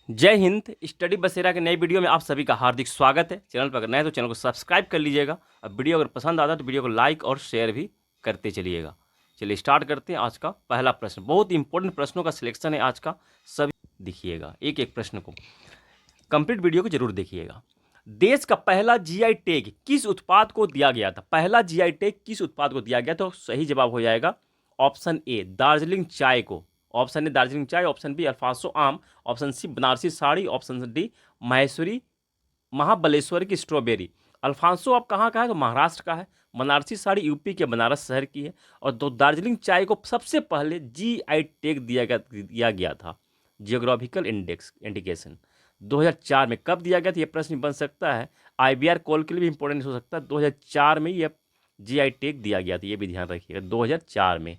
जय हिंद। स्टडी बसेरा के नई वीडियो में आप सभी का हार्दिक स्वागत है। चैनल पर अगर नए हैं तो चैनल को सब्सक्राइब कर लीजिएगा। अब वीडियो अगर पसंद आता है तो वीडियो को लाइक और शेयर भी करते चलिएगा। चलिए स्टार्ट करते हैं। आज का पहला प्रश्न, बहुत इंपॉर्टेंट प्रश्नों का सिलेक्शन है आज का, सभी देखिएगा एक एक प्रश्न को, कंप्लीट वीडियो को जरूर देखिएगा। देश का पहला जीआई टैग किस उत्पाद को दिया गया था? पहला जीआई टैग किस उत्पाद को दिया गया? तो सही जवाब हो जाएगा ऑप्शन ए, दार्जिलिंग चाय को। ऑप्शन ए दार्जिलिंग चाय, ऑप्शन बी अल्फांसो आम, option C Banarasi sari, option D Maheshwari Mahabaleshwar की स्ट्रॉबेरी। अल्फांसो आप कहाँ का है? तो महाराष्ट्र का है। बनारसी साड़ी यूपी के बनारस शहर की है। और दो दार्जिलिंग चाय को सबसे पहले जीआई टैग दिया गया था, जियोग्राफिकल इंडेक्स इंडिकेशन, 2004 में। कब दिया गया था? ये प्रश्न बन सकता है, आईबीआर कॉल के लिए भी इंपॉर्टेंट हो सकता है। 2004 में ये जीआई टैग दिया गया था, ये भी ध्यान रखिएगा, 2004 में।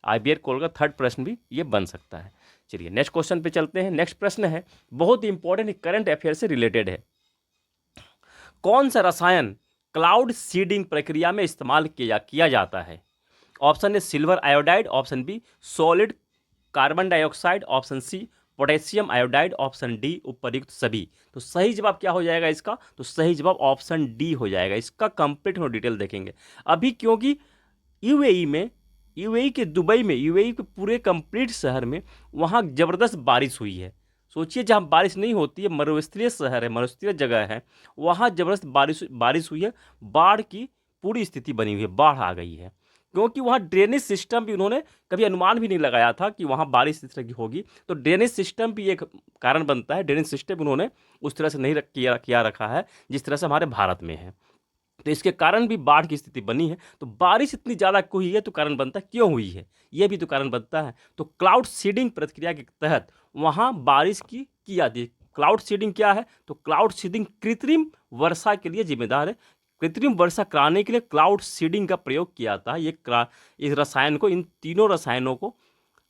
आईबीआर कॉल का थर्ड प्रश्न भी ये बन सकता है। चलिए नेक्स्ट क्वेश्चन पे चलते हैं। नेक्स्ट प्रश्न है बहुत ही इंपॉर्टेंट, करंट अफेयर से रिलेटेड है। कौन सा रसायन क्लाउड सीडिंग प्रक्रिया में इस्तेमाल किया जाता है? Option A silver iodide, option B solid carbon dioxide, option C potassium iodide, option D उपर्युक्त सभी। तो सही जवाब क्या हो जाएगा इसका? तो सही जवाब ऑप्शन डी हो जाएगा। इसका कंप्लीट हम डिटेल देखेंगे अभी, क्योंकि यूएई में, यूएई के दुबई में, यूएई के पूरे कंप्लीट शहर में वहाँ ज़बरदस्त बारिश हुई है। सोचिए जहाँ बारिश नहीं होती है, मरुस्थलीय शहर है, मरुस्थलीय जगह है, वहाँ ज़बरदस्त बारिश हुई है। बाढ़ की पूरी स्थिति बनी हुई है, बाढ़ आ गई है, क्योंकि वहाँ ड्रेनेज सिस्टम भी उन्होंने कभी अनुमान भी नहीं लगाया था कि वहाँ बारिश इस तरह की होगी। तो ड्रेनेज सिस्टम भी एक कारण बनता है। ड्रेनेज सिस्टम उन्होंने उस तरह से नहीं किया रखा है जिस तरह से हमारे भारत में है। तो इसके कारण भी बाढ़ की स्थिति बनी है। तो बारिश इतनी ज़्यादा हुई है तो कारण बनता है क्यों हुई है, ये भी तो कारण बनता है। तो क्लाउड सीडिंग प्रक्रिया के तहत वहाँ बारिश की जाती है। क्लाउड सीडिंग क्या है? तो क्लाउड सीडिंग कृत्रिम वर्षा के लिए जिम्मेदार है। कृत्रिम वर्षा कराने के लिए क्लाउड सीडिंग का प्रयोग किया जाता है। इस रसायन को, इन तीनों रसायनों को,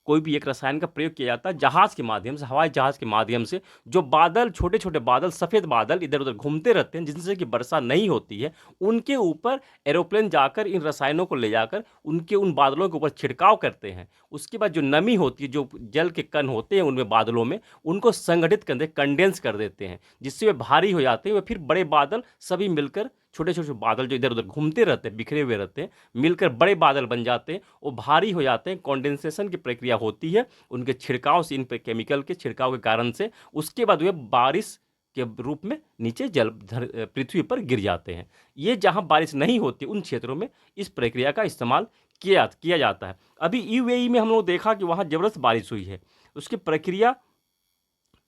कोई भी एक रसायन का प्रयोग किया जाता है जहाज के माध्यम से, हवाई जहाज के माध्यम से। जो बादल, छोटे छोटे बादल, सफ़ेद बादल इधर उधर घूमते रहते हैं जिनसे कि वर्षा नहीं होती है, उनके ऊपर एरोप्लेन जाकर इन रसायनों को ले जाकर उनके उन बादलों के ऊपर छिड़काव करते हैं। उसके बाद जो नमी होती है, जो जल के कण होते हैं उनमें बादलों में, उनको संगठित कर दे, कंडेंस कर देते हैं, जिससे वे भारी हो जाते हैं। वे फिर बड़े बादल सभी मिलकर, छोटे छोटे बादल जो इधर उधर घूमते रहते हैं, बिखरे हुए रहते हैं, मिलकर बड़े बादल बन जाते हैं। वो भारी हो जाते हैं, कॉन्डेंसेशन की प्रक्रिया होती है उनके छिड़काव से, इन पे केमिकल के छिड़काव के कारण से। उसके बाद वे बारिश के रूप में नीचे पृथ्वी पर गिर जाते हैं। ये जहां बारिश नहीं होती उन क्षेत्रों में इस प्रक्रिया का इस्तेमाल किया जाता है। अभी यूएई में हम लोग देखा कि वहां जबरदस्त बारिश हुई है। उसकी प्रक्रिया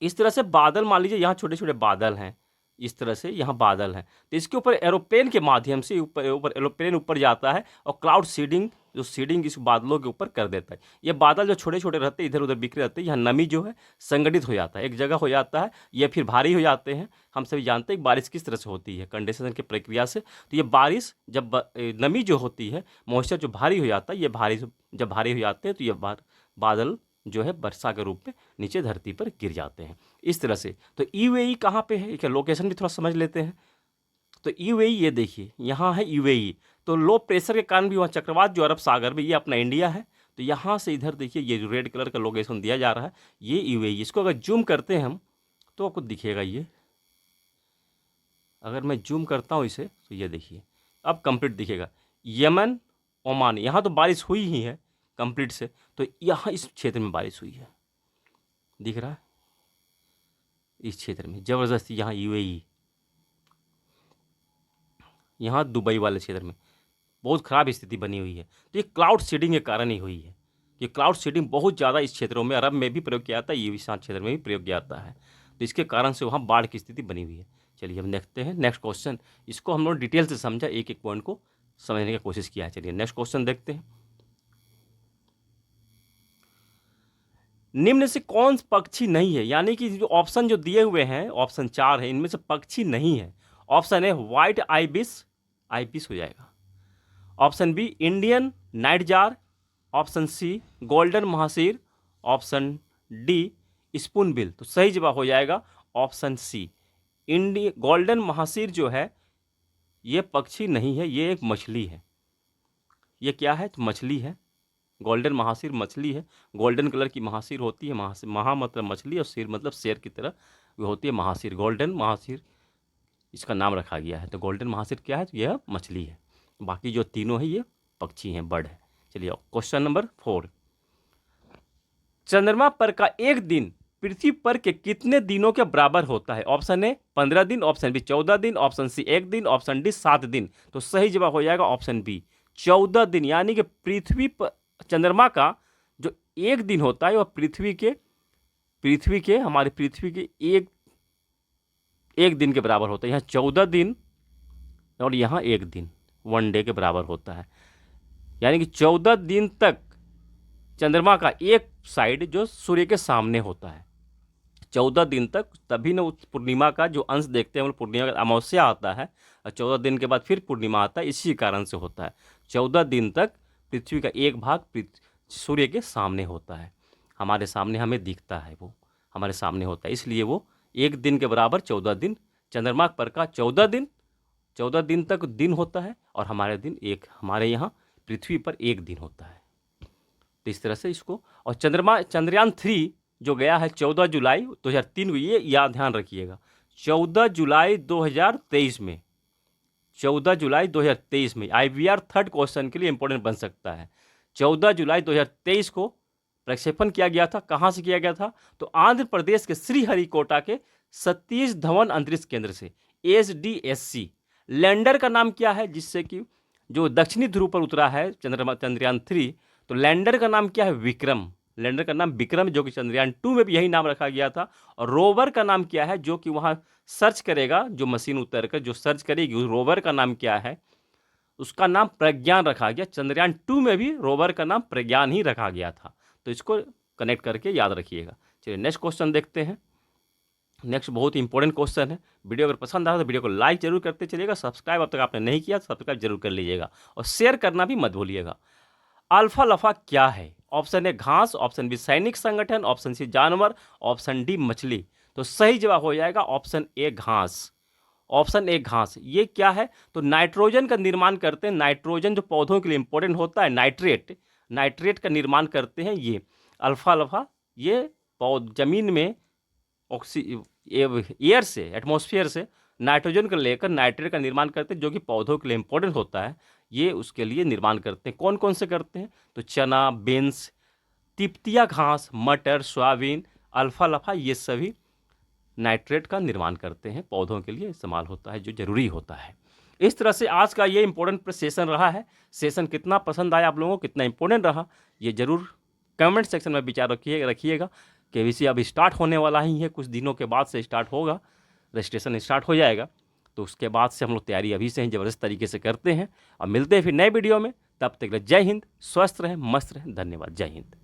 इस तरह से, बादल मान लीजिए यहाँ छोटे छोटे बादल हैं, इस तरह से यहाँ बादल हैं, तो इसके ऊपर एरोप्लेन के माध्यम से ऊपर एरोप्लेन ऊपर जाता है और क्लाउड सीडिंग, जो सीडिंग इस बादलों के ऊपर कर देता है। ये बादल जो छोटे छोटे रहते हैं, इधर उधर बिखरे रहते हैं, यहाँ नमी जो है संगठित हो जाता है, एक जगह हो जाता है, ये फिर भारी हो जाते हैं। हम सभी जानते हैं बारिश किस तरह से होती है, कंडेंसेशन की प्रक्रिया से। तो ये बारिश जब नमी जो होती है, मॉइस्चर जो भारी हो जाता है, ये जब भारी हो जाते हैं तो ये बादल जो है वर्षा के रूप में नीचे धरती पर गिर जाते हैं, इस तरह से। तो यूएई कहाँ पे है, क्या लोकेशन भी थोड़ा समझ लेते हैं। तो यूएई, ये देखिए यहाँ है यूएई। तो लो प्रेशर के कारण भी वहाँ चक्रवात जो अरब सागर में, ये अपना इंडिया है। तो यहाँ से इधर देखिए, ये जो रेड कलर का लोकेशन दिया जा रहा है, ये यूएई। इसको अगर जूम करते हैं हम तो आपको दिखेगा ये, अगर मैं जूम करता हूँ इसे तो ये देखिए अब कंप्लीट दिखेगा। यमन, ओमान, यहाँ तो बारिश हुई ही है कंप्लीट से। तो यहाँ इस क्षेत्र में बारिश हुई है, दिख रहा है, इस क्षेत्र में ज़बरदस्ती। यहाँ यूएई, यहाँ दुबई वाले क्षेत्र में बहुत ख़राब स्थिति बनी हुई है। तो ये क्लाउड सीडिंग के कारण ही हुई है। ये क्लाउड सीडिंग बहुत ज़्यादा इस क्षेत्रों में, अरब में भी प्रयोग किया जाता है, ये शांत क्षेत्र में भी प्रयोग किया जाता है। तो इसके कारण से वहाँ बाढ़ की स्थिति बनी हुई है। चलिए हम देखते हैं नेक्स्ट क्वेश्चन। इसको हम लोग डिटेल से समझा, एक एक पॉइंट को समझने की कोशिश किया है। चलिए नेक्स्ट क्वेश्चन देखते हैं। निम्न से कौन पक्षी नहीं है, यानी कि जो ऑप्शन जो दिए हुए हैं, ऑप्शन 4 है, इनमें से पक्षी नहीं है। ऑप्शन है व्हाइट आइबिस, आइबिस हो जाएगा। Option B Indian nightjar, option C golden mahseer, option D spoonbill. तो सही जवाब हो जाएगा ऑप्शन सी, गोल्डन महासीर जो है ये पक्षी नहीं है, ये एक मछली है। ये क्या है? तो मछली है। गोल्डन महासीर मछली है, गोल्डन कलर की महासीर होती है। महा मतलब मछली और सिर मतलब शेर की तरह वो होती है महासीर, गोल्डन महासीर इसका नाम रखा गया है। तो गोल्डन महासीर क्या है? तो यह मछली है। बाकी जो तीनों है ये पक्षी हैं, बर्ड है। चलिए क्वेश्चन नंबर 4, चंद्रमा पर का एक दिन पृथ्वी पर के कितने दिनों के बराबर होता है? ऑप्शन ए 15 दिन, ऑप्शन बी 14 दिन, ऑप्शन सी 1 दिन, ऑप्शन डी 7 दिन। तो सही जवाब हो जाएगा ऑप्शन बी 14 दिन। यानी कि पृथ्वी पर चंद्रमा का जो एक दिन होता है वह हमारी पृथ्वी के एक दिन के बराबर होता है। यहाँ 14 दिन और यहाँ 1 दिन 1 डे के बराबर होता है। यानी कि 14 दिन तक चंद्रमा का एक साइड जो सूर्य के सामने होता है 14 दिन तक, तभी ना उस पूर्णिमा का जो अंश देखते हैं वो पूर्णिमा का अमावस्या आता है और 14 दिन के बाद फिर पूर्णिमा आता है। इसी कारण से होता है 14 दिन तक पृथ्वी का एक भाग सूर्य के सामने होता है, हमारे सामने हमें दिखता है, वो हमारे सामने होता है, इसलिए वो एक दिन के बराबर 14 दिन। चंद्रमा पर का 14 दिन तक दिन होता है और हमारे यहाँ पृथ्वी पर एक दिन होता है। तो इस तरह से इसको, और चंद्रयान 3 जो गया है 14 जुलाई 2003 को, ये याद ध्यान रखिएगा 14 जुलाई 2023 में, 14 जुलाई 2023 में IVR थर्ड क्वेश्चन के लिए इंपॉर्टेंट बन सकता है। 14 जुलाई 2023 को प्रक्षेपण किया गया था। कहाँ से किया गया था? तो आंध्र प्रदेश के श्रीहरिकोटा के सतीश धवन अंतरिक्ष केंद्र से, SDSC। लैंडर का नाम क्या है जिससे कि जो दक्षिणी ध्रुव पर उतरा है चंद्रयान 3, तो लैंडर का नाम क्या है? विक्रम। लैंडर का नाम विक्रम, जो कि चंद्रयान 2 में भी यही नाम रखा गया था। और रोवर का नाम क्या है जो कि वहाँ सर्च करेगा, जो मशीन उतर कर जो सर्च करेगी, रोवर का नाम क्या है? उसका नाम प्रज्ञान रखा गया। चंद्रयान 2 में भी रोवर का नाम प्रज्ञान ही रखा गया था। तो इसको कनेक्ट करके याद रखिएगा। चलिए नेक्स्ट क्वेश्चन देखते हैं। नेक्स्ट बहुत ही इंपॉर्टेंट क्वेश्चन है। वीडियो अगर पसंद आया तो वीडियो को लाइक जरूर करते चलिएगा, सब्सक्राइब अब तक आपने नहीं किया तो सब्सक्राइब जरूर कर लीजिएगा और शेयर करना भी मत भूलिएगा। अल्फा लफा क्या है? ऑप्शन ए घास, ऑप्शन बी सैनिक संगठन, ऑप्शन सी जानवर, ऑप्शन डी मछली। तो सही जवाब हो जाएगा ऑप्शन ए घास। ऑप्शन ए घास। ये क्या है? तो नाइट्रोजन का निर्माण करते हैं। नाइट्रोजन जो पौधों के लिए इंपॉर्टेंट होता है, नाइट्रेट का निर्माण करते हैं ये अल्फा लफा। ये जमीन में एयर से, एटमॉस्फेयर से नाइट्रोजन को लेकर नाइट्रेट का निर्माण करते हैं, जो कि पौधों के लिए इंपॉर्टेंट होता है। ये उसके लिए निर्माण करते हैं। कौन कौन से करते हैं? तो चना, बीन्स, तिपतिया घास, मटर, सोयाबीन, अल्फा लफा, ये सभी नाइट्रेट का निर्माण करते हैं, पौधों के लिए इस्तेमाल होता है, जो जरूरी होता है। इस तरह से आज का ये इंपॉर्टेंट सेशन रहा है। सेशन कितना पसंद आया आप लोगों को, कितना इंपॉर्टेंट रहा, ये जरूर कमेंट सेक्शन में विचार रखिएगा। KVC अब स्टार्ट होने वाला ही है, कुछ दिनों के बाद से स्टार्ट होगा, रजिस्ट्रेशन स्टार्ट हो जाएगा। तो उसके बाद से हम लोग तैयारी अभी से ही ज़बरदस्त तरीके से करते हैं और मिलते हैं फिर नए वीडियो में। तब तक जय हिंद, स्वस्थ रहें, मस्त रहें, धन्यवाद, जय हिंद।